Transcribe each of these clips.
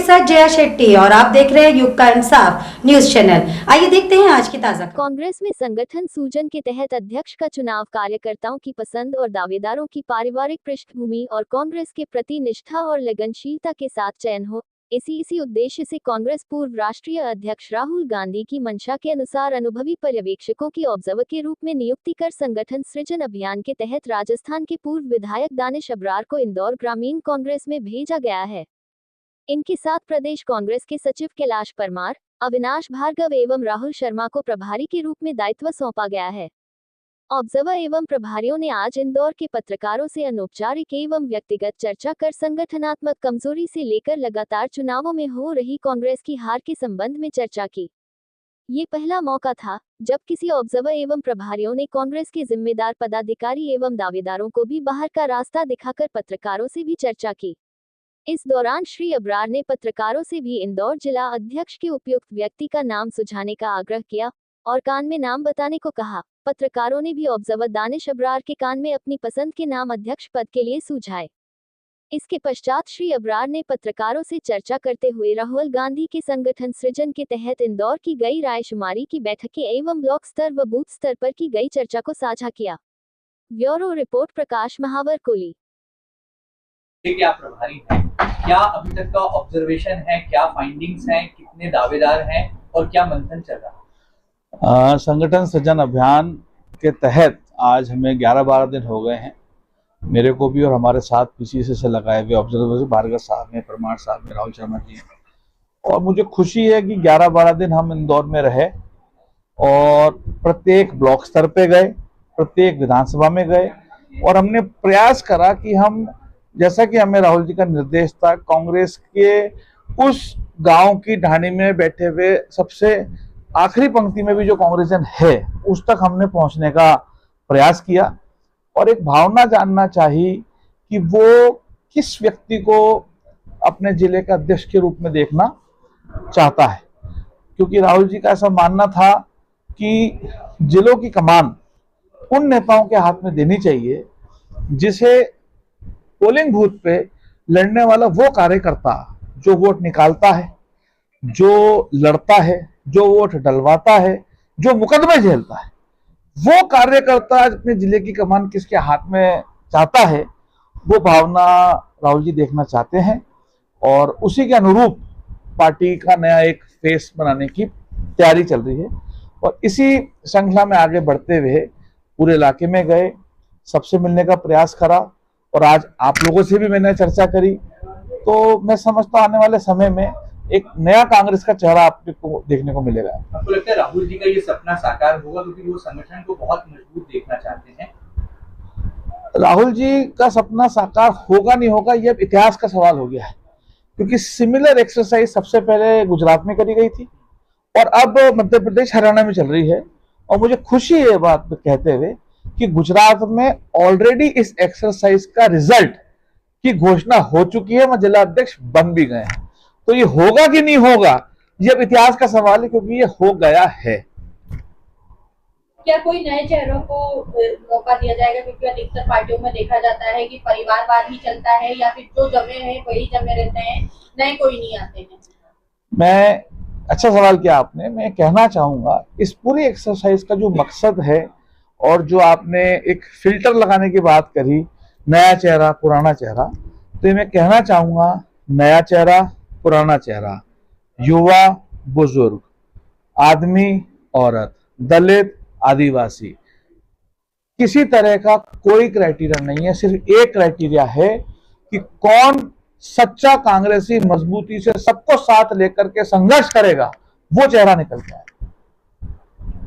साथ जया शेट्टी और आप देख रहे हैं युग का इंसाफ न्यूज चैनल। आइए देखते हैं आज की ताजा। कांग्रेस में संगठन सूजन के तहत अध्यक्ष का चुनाव कार्यकर्ताओं की पसंद और दावेदारों की पारिवारिक पृष्ठभूमि और कांग्रेस के प्रति निष्ठा और लगनशीलता के साथ चयन हो। इसी उद्देश्य से कांग्रेस पूर्व राष्ट्रीय अध्यक्ष राहुल गांधी की मंशा के अनुसार अनुभवी पर्यवेक्षकों की ऑब्जर्वर के रूप में नियुक्ति कर संगठन सृजन अभियान के तहत राजस्थान के पूर्व विधायक दानिश अब्रार को इंदौर ग्रामीण कांग्रेस में भेजा गया है। इनके साथ प्रदेश कांग्रेस के सचिव कैलाश परमार, अविनाश भार्गव एवं राहुल शर्मा को प्रभारी के रूप में दायित्व सौंपा गया है। ऑब्जर्वर एवं प्रभारियों ने आज इंदौर के पत्रकारों से अनौपचारिक एवं व्यक्तिगत चर्चा कर संगठनात्मक कमजोरी से लेकर लगातार चुनावों में हो रही कांग्रेस की हार के संबंध में चर्चा की। ये पहला मौका था जब किसी ऑब्जर्वर एवं प्रभारियों ने कांग्रेस के जिम्मेदार पदाधिकारी एवं दावेदारों को भी बाहर का रास्ता दिखाकर पत्रकारों से भी चर्चा की। इस दौरान श्री अब्रार ने पत्रकारों से भी इंदौर जिला अध्यक्ष के उपयुक्त व्यक्ति का नाम सुझाने का आग्रह किया और कान में नाम बताने को कहा। पत्रकारों ने भी ऑब्जर्वर दानिश अब्रार के कान में अपनी पसंद के नाम अध्यक्ष पद के लिए सुझाए। इसके पश्चात श्री अब्रार ने पत्रकारों से चर्चा करते हुए राहुल गांधी के संगठन सृजन के तहत इंदौर की गई रायशुमारी की बैठकें एवं ब्लॉक स्तर व बूथ स्तर पर की गई चर्चा को साझा किया। ब्यूरो रिपोर्ट प्रकाश महावर कोली। आप प्रभारी हैं, क्या अभी तक का ऑब्जर्वेशन है, क्या फाइंडिंग्स हैं, कितने दावेदार हैं और क्या मंथन चल रहा है? संगठन सृजन अभियान के तहत आज हमें 11-12 दिन हो गए हैं। मेरे को भी और हमारे साथ पीसीसी से लगाए हुए ऑब्जर्वर भार्गव साहब ने, परमार साहब ने, राहुल शर्मा जी हैं। और मुझे खुशी है कि 11-12 दिन हम इंदौर में रहे और प्रत्येक ब्लॉक स्तर पे गए, प्रत्येक विधानसभा में गए और हमने प्रयास करा कि हम, जैसा कि हमें राहुल जी का निर्देश था, कांग्रेस के उस गांव की ढाणी में बैठे हुए सबसे आखिरी पंक्ति में भी जो कांग्रेसन है उस तक हमने पहुंचने का प्रयास किया और एक भावना जानना चाहिए कि वो किस व्यक्ति को अपने जिले का अध्यक्ष के रूप में देखना चाहता है, क्योंकि राहुल जी का ऐसा मानना था कि जिलों की कमान उन नेताओं के हाथ में देनी चाहिए जिसे पोलिंग बूथ पे लड़ने वाला वो कार्यकर्ता जो वोट निकालता है, जो लड़ता है, जो वोट डलवाता है, जो मुकदमे झेलता है, वो कार्यकर्ता अपने जिले की कमान किसके हाथ में चाहता है, वो भावना राहुल जी देखना चाहते हैं और उसी के अनुरूप पार्टी का नया एक फेस बनाने की तैयारी चल रही है। और इसी श्रृंखला में आगे बढ़ते हुए पूरे इलाके में गए, सबसे मिलने का प्रयास करा और आज आप लोगों से भी मैंने चर्चा करी। तो मैं समझता हूं आने वाले समय में एक नया कांग्रेस का चेहरा आपको देखने को मिलेगा। आपको लगता है राहुल जी का ये सपना साकार होगा, क्योंकि वो संगठन को बहुत मजबूत देखना चाहते हैं? राहुल जी का सपना साकार होगा नहीं होगा ये अब इतिहास का सवाल हो गया है, क्योंकि सिमिलर एक्सरसाइज सबसे पहले गुजरात में करी गई थी और अब मध्य प्रदेश, हरियाणा में चल रही है। और मुझे खुशी है बात कहते हुए कि गुजरात में ऑलरेडी इस एक्सरसाइज का रिजल्ट की घोषणा हो चुकी है, वह जिला अध्यक्ष बन भी गए हैं। तो ये होगा कि नहीं होगा ये अब इतिहास का सवाल है, क्योंकि ये हो गया है। क्या कोई नए चेहरों को मौका दिया जाएगा, क्योंकि अधिकतर पार्टियों में देखा जाता है कि परिवारवाद ही चलता है या फिर जो जमे हैं वही जमे रहते हैं, नए कोई नहीं आते हैं? अच्छा सवाल किया आपने। मैं कहना चाहूंगा इस पूरी एक्सरसाइज का जो मकसद है और जो आपने एक फिल्टर लगाने की बात करी, नया चेहरा, पुराना चेहरा, तो मैं कहना चाहूंगा नया चेहरा, पुराना चेहरा, युवा, बुजुर्ग, आदमी, औरत, दलित, आदिवासी, किसी तरह का कोई क्राइटेरिया नहीं है। सिर्फ एक क्राइटेरिया है कि कौन सच्चा कांग्रेसी मजबूती से सबको साथ लेकर के संघर्ष करेगा, वो चेहरा निकलता है।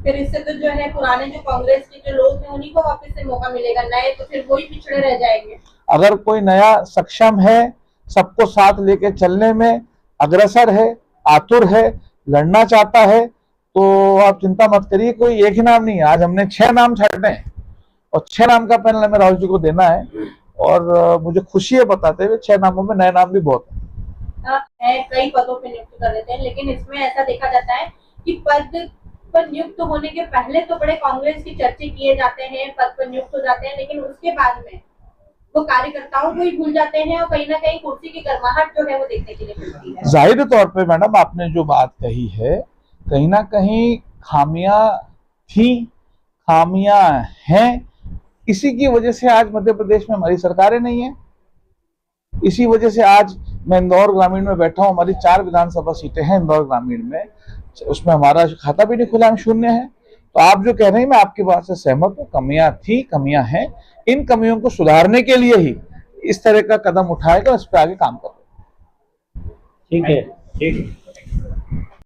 फिर इससे तो जो है पुराने जो कांग्रेस के जो लोग हैं उन्हीं को वापस से मौका मिलेगा, नए तो फिर वही पिछड़े रह जाएंगे। अगर कोई नया सक्षम है, सबको साथ लेके चलने में अग्रसर है, आतुर है, लड़ना चाहता है, तो आप चिंता मत करिए। कोई एक ही नाम नहीं है, आज हमने 6 नाम छांटे हैं और 6 नाम का पैनल हमें राहुल जी को देना है और मुझे खुशी है बताते हुए 6 नामों में नए नाम भी बहुत है। कई पदों पर नियुक्त कर देते हैं, लेकिन इसमें ऐसा देखा जाता है कि पद पर नियुक्त होने के पहले तो बड़े कांग्रेस की चर्चे किए जाते हैं, पद पर नियुक्त हो जाते हैं, लेकिन उसके बाद में वो कार्यकर्ताओं को ही भूल जाते हैं और कहीं ना कहीं कुर्सी की गर्माहट जो है वो देखने के लिए मिलती है। जाहिर तौर पे मैडम आपने जो बात कही है कहीं ना कहीं खामियां थी, खामियां हैं, इसी की वजह से आज मध्य प्रदेश में हमारी सरकारें नहीं है। इसी वजह से आज मैं इंदौर ग्रामीण में बैठा हूं, हमारी 4 विधानसभा सीटें हैं इंदौर ग्रामीण में, उसमें हमारा खाता भी नहीं खुला, हम शून्य है। तो आप जो कह रहे हैं मैं आपकी बात से सहमत हूँ, कमियां थी, कमियां हैं, इन कमियों को सुधारने के लिए ही इस तरह का कदम उठाएगा, इस पर आगे काम करेगा। ठीक है, ठीक है।